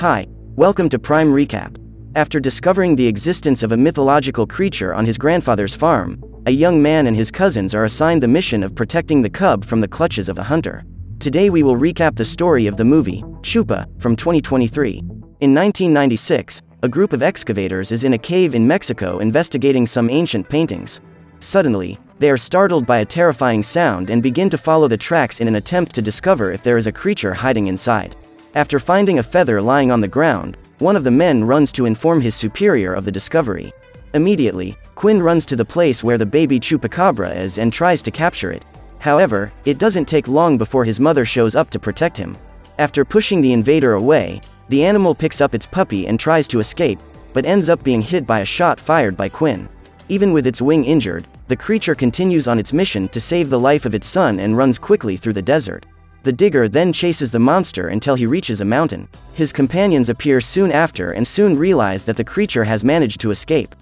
Hi, welcome to Prime Recap. After discovering the existence of a mythological creature on his grandfather's farm, a young man and his cousins are assigned the mission of protecting the cub from the clutches of a hunter. Today we will recap the story of the movie, Chupa, from 2023. In 1996, a group of excavators is in a cave in Mexico investigating some ancient paintings. Suddenly, they are startled by a terrifying sound and begin to follow the tracks in an attempt to discover if there is a creature hiding inside. After finding a feather lying on the ground, one of the men runs to inform his superior of the discovery. Immediately, Quinn runs to the place where the baby Chupacabra is and tries to capture it. However, it doesn't take long before his mother shows up to protect him. After pushing the invader away, the animal picks up its puppy and tries to escape, but ends up being hit by a shot fired by Quinn. Even with its wing injured, the creature continues on its mission to save the life of its son and runs quickly through the desert. The digger then chases the monster until he reaches a mountain. His companions appear soon after and soon realize that the creature has managed to escape.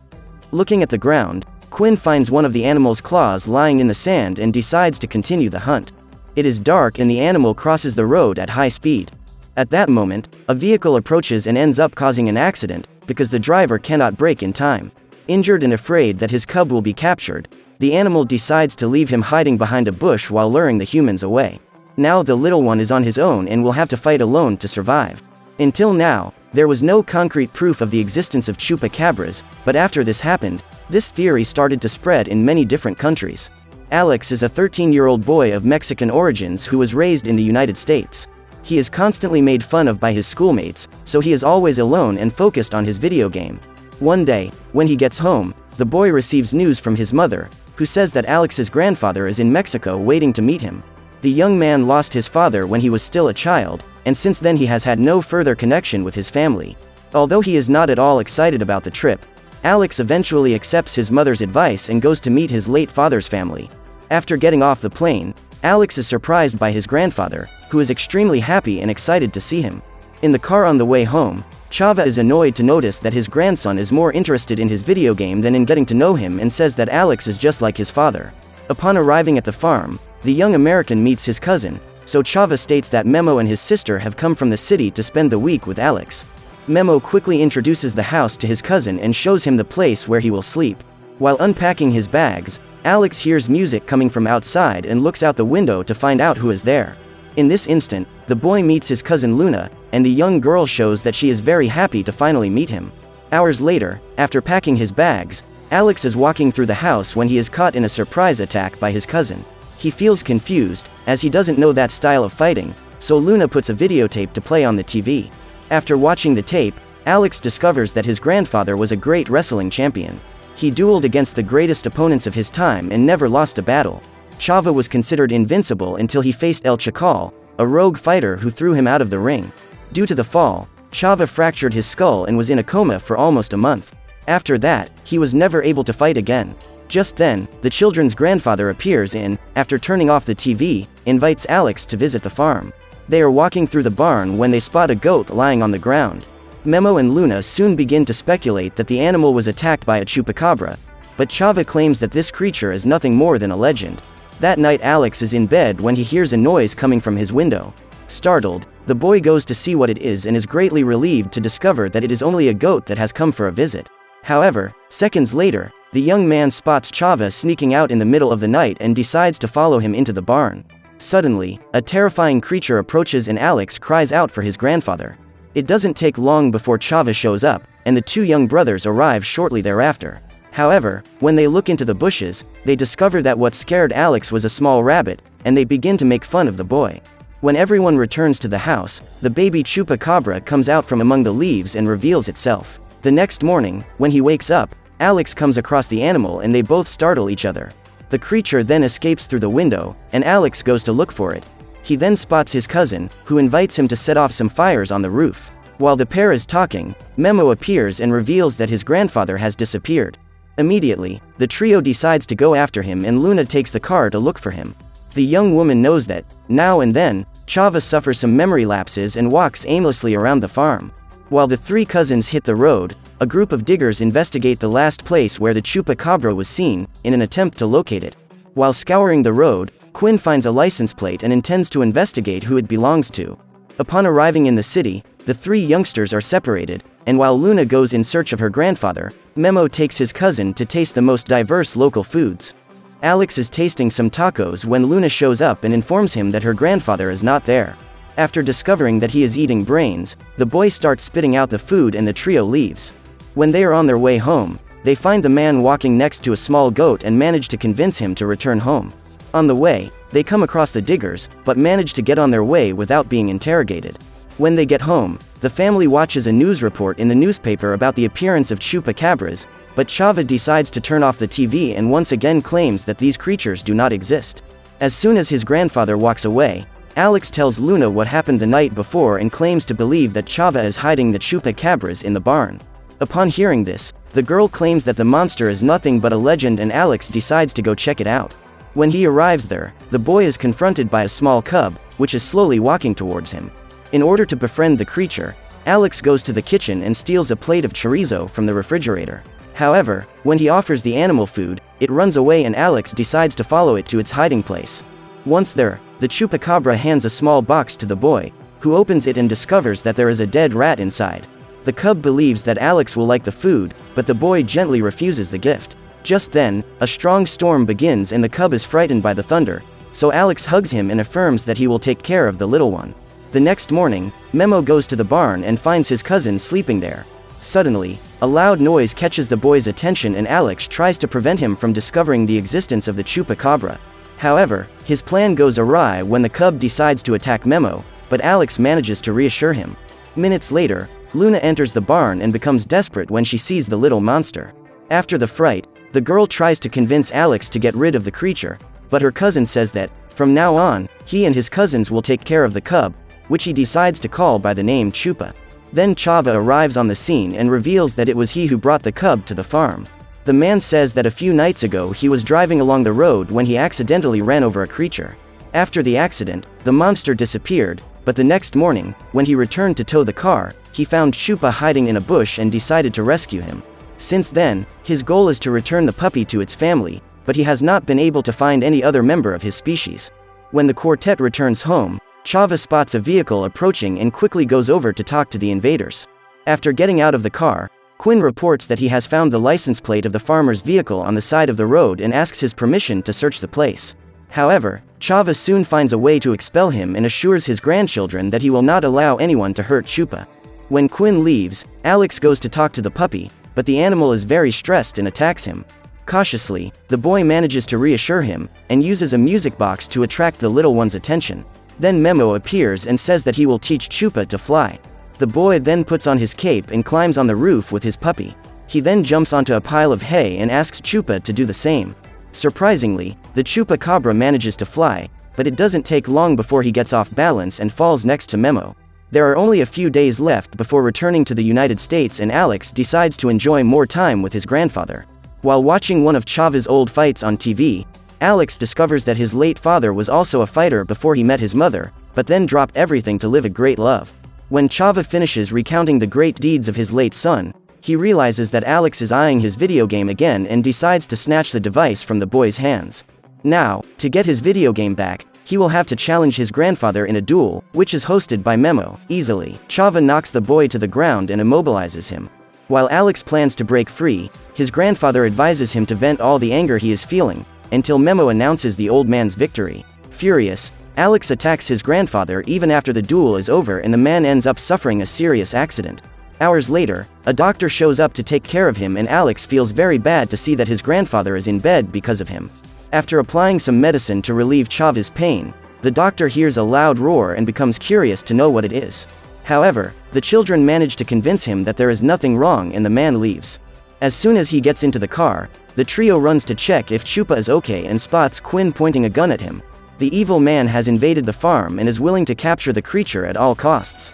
Looking at the ground, Quinn finds one of the animal's claws lying in the sand and decides to continue the hunt. It is dark and the animal crosses the road at high speed. At that moment, a vehicle approaches and ends up causing an accident, because the driver cannot brake in time. Injured and afraid that his cub will be captured, the animal decides to leave him hiding behind a bush while luring the humans away. Now the little one is on his own and will have to fight alone to survive. Until now, there was no concrete proof of the existence of chupacabras, but after this happened, this theory started to spread in many different countries. Alex is a 13-year-old boy of Mexican origins who was raised in the United States. He is constantly made fun of by his schoolmates, so he is always alone and focused on his video game. One day, when he gets home, the boy receives news from his mother, who says that Alex's grandfather is in Mexico waiting to meet him. The young man lost his father when he was still a child, and since then he has had no further connection with his family. Although he is not at all excited about the trip, Alex eventually accepts his mother's advice and goes to meet his late father's family. After getting off the plane, Alex is surprised by his grandfather, who is extremely happy and excited to see him. In the car on the way home, Chava is annoyed to notice that his grandson is more interested in his video game than in getting to know him and says that Alex is just like his father. Upon arriving at the farm, the young American meets his cousin, so Chava states that Memo and his sister have come from the city to spend the week with Alex. Memo quickly introduces the house to his cousin and shows him the place where he will sleep. While unpacking his bags, Alex hears music coming from outside and looks out the window to find out who is there. In this instant, the boy meets his cousin Luna, and the young girl shows that she is very happy to finally meet him. Hours later, after packing his bags, Alex is walking through the house when he is caught in a surprise attack by his cousin. He feels confused, as he doesn't know that style of fighting, so Luna puts a videotape to play on the TV. After watching the tape, Alex discovers that his grandfather was a great wrestling champion. He dueled against the greatest opponents of his time and never lost a battle. Chava was considered invincible until he faced El Chacal, a rogue fighter who threw him out of the ring. Due to the fall, Chava fractured his skull and was in a coma for almost a month. After that, he was never able to fight again. Just then, the children's grandfather appears and, after turning off the TV, invites Alex to visit the farm. They are walking through the barn when they spot a goat lying on the ground. Memo and Luna soon begin to speculate that the animal was attacked by a chupacabra, but Chava claims that this creature is nothing more than a legend. That night Alex is in bed when he hears a noise coming from his window. Startled, the boy goes to see what it is and is greatly relieved to discover that it is only a goat that has come for a visit. However, seconds later, the young man spots Chava sneaking out in the middle of the night and decides to follow him into the barn. Suddenly, a terrifying creature approaches and Alex cries out for his grandfather. It doesn't take long before Chava shows up, and the two young brothers arrive shortly thereafter. However, when they look into the bushes, they discover that what scared Alex was a small rabbit, and they begin to make fun of the boy. When everyone returns to the house, the baby Chupacabra comes out from among the leaves and reveals itself. The next morning, when he wakes up, Alex comes across the animal and they both startle each other. The creature then escapes through the window, and Alex goes to look for it. He then spots his cousin, who invites him to set off some fires on the roof. While the pair is talking, Memo appears and reveals that his grandfather has disappeared. Immediately, the trio decides to go after him and Luna takes the car to look for him. The young woman knows that, now and then, Chava suffers some memory lapses and walks aimlessly around the farm. While the three cousins hit the road, a group of diggers investigate the last place where the Chupacabra was seen, in an attempt to locate it. While scouring the road, Quinn finds a license plate and intends to investigate who it belongs to. Upon arriving in the city, The three youngsters are separated, and while Luna goes in search of her grandfather, Memo takes his cousin to taste the most diverse local foods. Alex is tasting some tacos when Luna shows up and informs him that her grandfather is not there. After discovering that he is eating brains, the boy starts spitting out the food and the trio leaves. When they are on their way home, they find the man walking next to a small goat and manage to convince him to return home. On the way, they come across the diggers, but manage to get on their way without being interrogated. When they get home, the family watches a news report in the newspaper about the appearance of chupacabras, but Chava decides to turn off the TV and once again claims that these creatures do not exist. As soon as his grandfather walks away, Alex tells Luna what happened the night before and claims to believe that Chava is hiding the chupacabras in the barn. Upon hearing this, the girl claims that the monster is nothing but a legend and Alex decides to go check it out. When he arrives there, the boy is confronted by a small cub, which is slowly walking towards him. In order to befriend the creature, Alex goes to the kitchen and steals a plate of chorizo from the refrigerator. However, when he offers the animal food, it runs away and Alex decides to follow it to its hiding place. Once there, the chupacabra hands a small box to the boy, who opens it and discovers that there is a dead rat inside. The cub believes that Alex will like the food, but the boy gently refuses the gift. Just then, a strong storm begins and the cub is frightened by the thunder, so Alex hugs him and affirms that he will take care of the little one. The next morning, Memo goes to the barn and finds his cousin sleeping there. Suddenly, a loud noise catches the boy's attention and Alex tries to prevent him from discovering the existence of the chupacabra. However, his plan goes awry when the cub decides to attack Memo, but Alex manages to reassure him. Minutes later, Luna enters the barn and becomes desperate when she sees the little monster. After the fright, the girl tries to convince Alex to get rid of the creature, but her cousin says that, from now on, he and his cousins will take care of the cub, which he decides to call by the name Chupa. Then Chava arrives on the scene and reveals that it was he who brought the cub to the farm. The man says that a few nights ago he was driving along the road when he accidentally ran over a creature. After the accident, the monster disappeared, but the next morning, when he returned to tow the car, he found Chupa hiding in a bush and decided to rescue him. Since then, his goal is to return the puppy to its family, but he has not been able to find any other member of his species. When the quartet returns home, Chava spots a vehicle approaching and quickly goes over to talk to the invaders. After getting out of the car, Quinn reports that he has found the license plate of the farmer's vehicle on the side of the road and asks his permission to search the place. However, Chava soon finds a way to expel him and assures his grandchildren that he will not allow anyone to hurt Chupa. When Quinn leaves, Alex goes to talk to the puppy, but the animal is very stressed and attacks him. Cautiously, the boy manages to reassure him, and uses a music box to attract the little one's attention. Then Memo appears and says that he will teach Chupa to fly. The boy then puts on his cape and climbs on the roof with his puppy. He then jumps onto a pile of hay and asks Chupa to do the same. Surprisingly, the chupacabra manages to fly, but it doesn't take long before he gets off balance and falls next to Memo. There are only a few days left before returning to the United States and Alex decides to enjoy more time with his grandfather. While watching one of Chava's old fights on TV, Alex discovers that his late father was also a fighter before he met his mother, but then dropped everything to live a great love. When Chava finishes recounting the great deeds of his late son, he realizes that Alex is eyeing his video game again and decides to snatch the device from the boy's hands. Now, to get his video game back, he will have to challenge his grandfather in a duel, which is hosted by Memo. Easily, Chava knocks the boy to the ground and immobilizes him. While Alex plans to break free, his grandfather advises him to vent all the anger he is feeling, until Memo announces the old man's victory. Furious, Alex attacks his grandfather even after the duel is over and the man ends up suffering a serious accident. Hours later, a doctor shows up to take care of him and Alex feels very bad to see that his grandfather is in bed because of him. After applying some medicine to relieve Chava's pain, the doctor hears a loud roar and becomes curious to know what it is. However, the children manage to convince him that there is nothing wrong and the man leaves. As soon as he gets into the car, the trio runs to check if Chupa is okay and spots Quinn pointing a gun at him. The evil man has invaded the farm and is willing to capture the creature at all costs.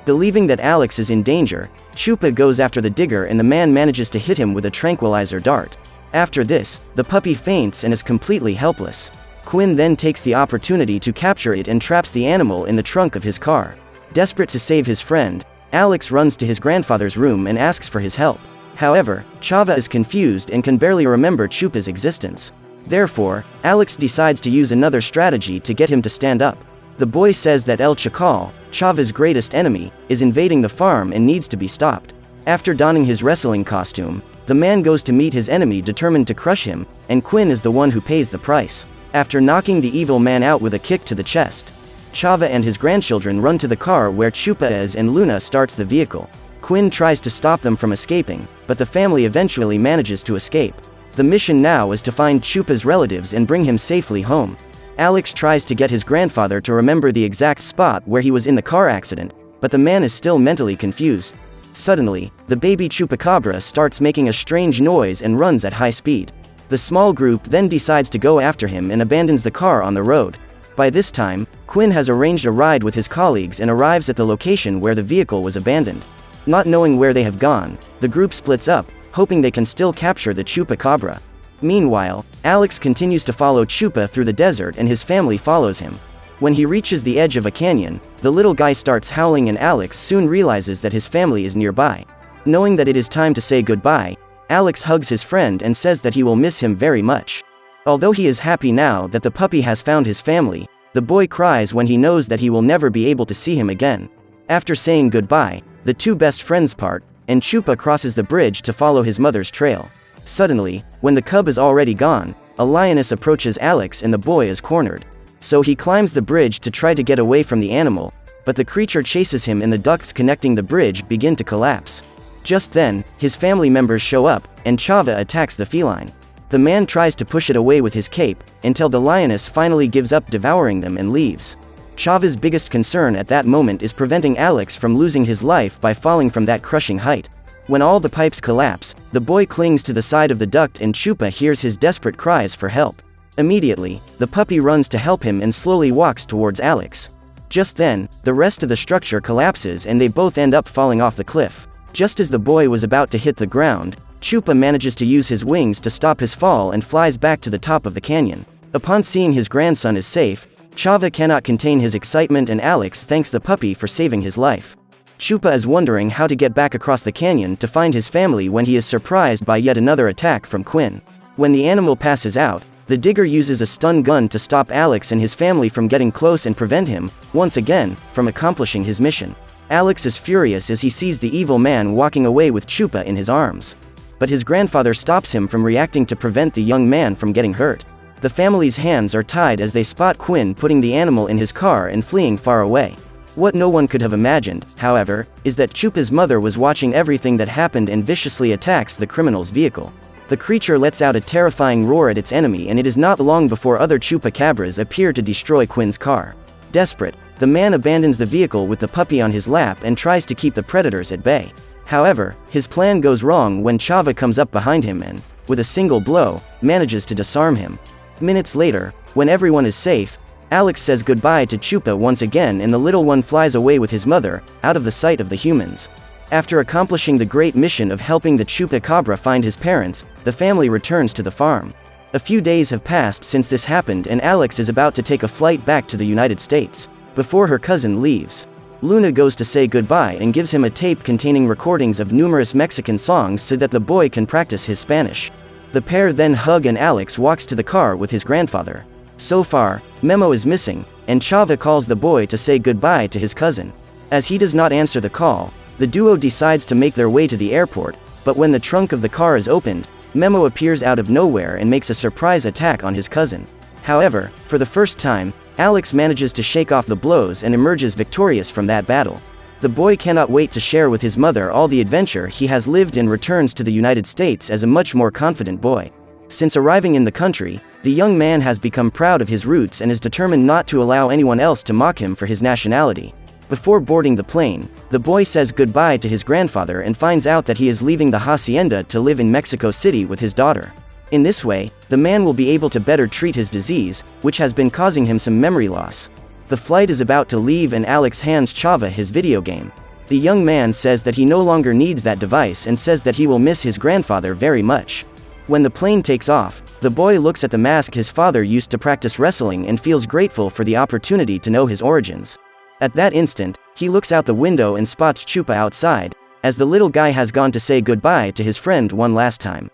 Believing that Alex is in danger, Chupa goes after the digger and the man manages to hit him with a tranquilizer dart. After this, the puppy faints and is completely helpless. Quinn then takes the opportunity to capture it and traps the animal in the trunk of his car. Desperate to save his friend, Alex runs to his grandfather's room and asks for his help. However, Chava is confused and can barely remember Chupa's existence. Therefore, Alex decides to use another strategy to get him to stand up. The boy says that El Chacal, Chava's greatest enemy, is invading the farm and needs to be stopped. After donning his wrestling costume, the man goes to meet his enemy determined to crush him, and Quinn is the one who pays the price. After knocking the evil man out with a kick to the chest, Chava and his grandchildren run to the car where Chupa is and Luna starts the vehicle. Quinn tries to stop them from escaping, but the family eventually manages to escape. The mission now is to find Chupa's relatives and bring him safely home. Alex tries to get his grandfather to remember the exact spot where he was in the car accident, but the man is still mentally confused. Suddenly, the baby Chupacabra starts making a strange noise and runs at high speed. The small group then decides to go after him and abandons the car on the road. By this time, Quinn has arranged a ride with his colleagues and arrives at the location where the vehicle was abandoned. Not knowing where they have gone, the group splits up, hoping they can still capture the Chupacabra. Meanwhile, Alex continues to follow Chupa through the desert and his family follows him. When he reaches the edge of a canyon, the little guy starts howling and Alex soon realizes that his family is nearby. Knowing that it is time to say goodbye, Alex hugs his friend and says that he will miss him very much. Although he is happy now that the puppy has found his family, the boy cries when he knows that he will never be able to see him again. After saying goodbye, the two best friends part, and Chupa crosses the bridge to follow his mother's trail. Suddenly, when the cub is already gone, a lioness approaches Alex and the boy is cornered. So he climbs the bridge to try to get away from the animal, but the creature chases him and the ducts connecting the bridge begin to collapse. Just then, his family members show up, and Chava attacks the feline. The man tries to push it away with his cape, until the lioness finally gives up devouring them and leaves. Chava's biggest concern at that moment is preventing Alex from losing his life by falling from that crushing height. When all the pipes collapse, the boy clings to the side of the duct and Chupa hears his desperate cries for help. Immediately, the puppy runs to help him and slowly walks towards Alex. Just then, the rest of the structure collapses and they both end up falling off the cliff. Just as the boy was about to hit the ground, Chupa manages to use his wings to stop his fall and flies back to the top of the canyon. Upon seeing his grandson is safe, Chava cannot contain his excitement and Alex thanks the puppy for saving his life. Chupa is wondering how to get back across the canyon to find his family when he is surprised by yet another attack from Quinn. When the animal passes out, the digger uses a stun gun to stop Alex and his family from getting close and prevent him, once again, from accomplishing his mission. Alex is furious as he sees the evil man walking away with Chupa in his arms. But his grandfather stops him from reacting to prevent the young man from getting hurt. The family's hands are tied as they spot Quinn putting the animal in his car and fleeing far away. What no one could have imagined, however, is that Chupa's mother was watching everything that happened and viciously attacks the criminal's vehicle. The creature lets out a terrifying roar at its enemy and it is not long before other Chupacabras appear to destroy Quinn's car. Desperate, the man abandons the vehicle with the puppy on his lap and tries to keep the predators at bay. However, his plan goes wrong when Chava comes up behind him and, with a single blow, manages to disarm him. Minutes later, when everyone is safe, Alex says goodbye to Chupa once again and the little one flies away with his mother, out of the sight of the humans. After accomplishing the great mission of helping the Chupacabra find his parents, the family returns to the farm. A few days have passed since this happened and Alex is about to take a flight back to the United States. Before her cousin leaves, Luna goes to say goodbye and gives him a tape containing recordings of numerous Mexican songs so that the boy can practice his Spanish. The pair then hug and Alex walks to the car with his grandfather. So far, Memo is missing, and Chava calls the boy to say goodbye to his cousin. As he does not answer the call, the duo decides to make their way to the airport, but when the trunk of the car is opened, Memo appears out of nowhere and makes a surprise attack on his cousin. However, for the first time, Alex manages to shake off the blows and emerges victorious from that battle. The boy cannot wait to share with his mother all the adventure he has lived and returns to the United States as a much more confident boy. Since arriving in the country, the young man has become proud of his roots and is determined not to allow anyone else to mock him for his nationality. Before boarding the plane, the boy says goodbye to his grandfather and finds out that he is leaving the hacienda to live in Mexico City with his daughter. In this way, the man will be able to better treat his disease, which has been causing him some memory loss. The flight is about to leave and Alex hands Chava his video game. The young man says that he no longer needs that device and says that he will miss his grandfather very much. When the plane takes off, the boy looks at the mask his father used to practice wrestling and feels grateful for the opportunity to know his origins. At that instant, he looks out the window and spots Chupa outside, as the little guy has gone to say goodbye to his friend one last time.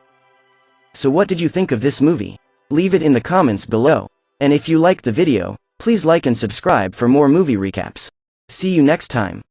So what did you think of this movie? Leave it in the comments below. And if you liked the video, please like and subscribe for more movie recaps. See you next time.